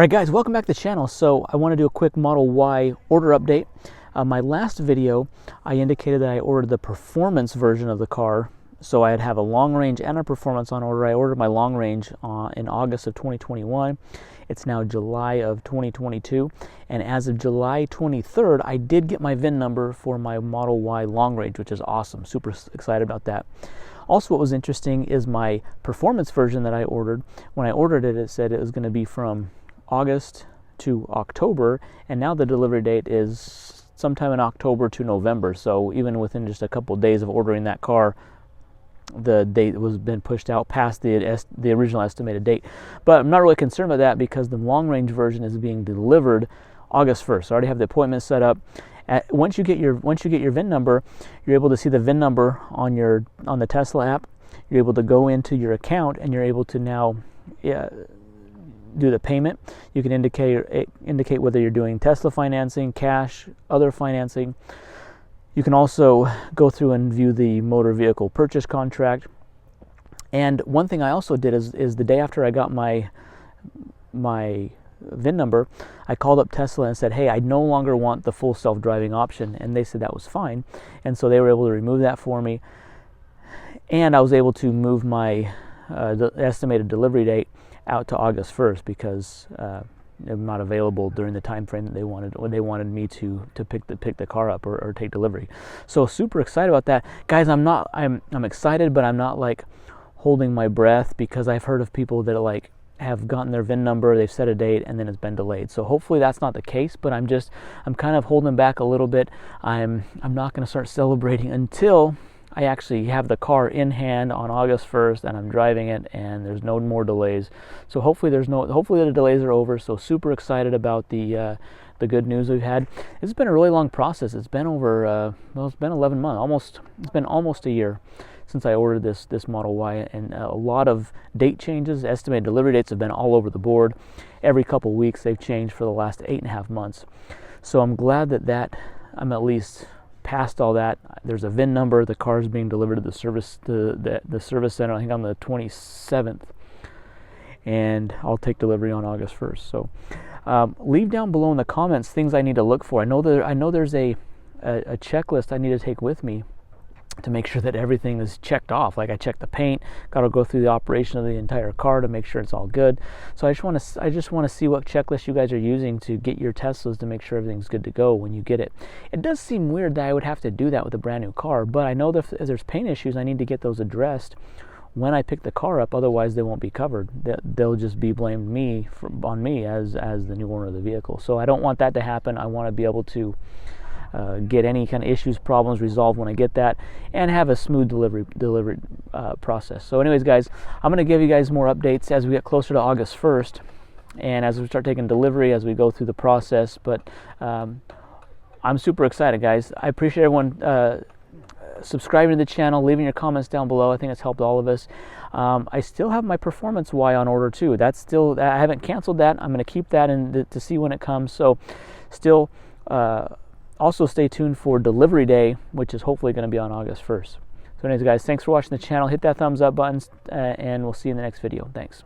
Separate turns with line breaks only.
Alright guys, welcome back to the channel. So I want to do a quick Model Y order update. My last video, I indicated that I ordered the performance version of the car. So I'd have a long range and a performance on order. I ordered my long range in August of 2021. It's now July of 2022. And as of July 23rd, I did get my VIN number for my Model Y long range, which is awesome. Super excited about that. Also, what was interesting is my performance version that I ordered. When I ordered it, it said it was going to be from August to October, and now the delivery date is sometime in October to November. So even within just a couple of days of ordering that car, the date was been pushed out past the original estimated date. But I'm not really concerned about that because the long range version is being delivered August 1st. So I already have the appointment set up. Once you get your VIN number, you're able to see the VIN number on the Tesla app. You're able to go into your account and you're able to now do the payment. You can indicate whether you're doing Tesla financing, cash, other financing. You can also go through and view the motor vehicle purchase contract. And one thing I also did is the day after I got my VIN number, I called up Tesla and said, hey, I no longer want the full self-driving option, and they said that was fine. And so they were able to remove that for me, and I was able to move my estimated delivery date out to August 1st because I'm not available during the time frame that they wanted me to pick the car up or take delivery. So super excited about that, guys. I'm excited, but I'm not like holding my breath because I've heard of people that like have gotten their VIN number, they've set a date, and then it's been delayed. So hopefully that's not the case, but I'm kind of holding back a little bit. I'm not going to start celebrating until I actually have the car in hand on August 1st and I'm driving it and there's no more delays. So hopefully the delays are over. So super excited about the good news we've had. It's been a really long process. It's been over it's been 11 months. It's been almost a year since I ordered this Model Y, and a lot of date changes. Estimated delivery dates have been all over the board. Every couple weeks they've changed for the last 8.5 months. So I'm glad that I'm at least past all that. There's a VIN number. The car is being delivered to the service center, I think on the 27th, and I'll take delivery on August 1st. So leave down below in the comments things I need to look for. I know there's a checklist I need to take with me to make sure that everything is checked off. Like I checked the paint, got to go through the operation of the entire car to make sure it's all good. So I just want to see what checklist you guys are using to get your Teslas to make sure everything's good to go when you get it. It does seem weird that I would have to do that with a brand new car, but I know that if there's paint issues, I need to get those addressed when I pick the car up. Otherwise they won't be covered. They'll just be blamed on me as the new owner of the vehicle. So I don't want that to happen. I want to be able to get any kind of issues, problems resolved when I get that, and have a smooth delivery process. So anyways, guys, I'm going to give you guys more updates as we get closer to August 1st and as we start taking delivery, as we go through the process. But I'm super excited, guys. I appreciate everyone subscribing to the channel, leaving your comments down below. I think it's helped all of us. I still have my performance Y on order too. I haven't canceled that. I'm going to keep that to see when it comes. So still also stay tuned for delivery day, which is hopefully going to be on August 1st. So anyways, guys, thanks for watching the channel. Hit that thumbs up button, and we'll see you in the next video. Thanks.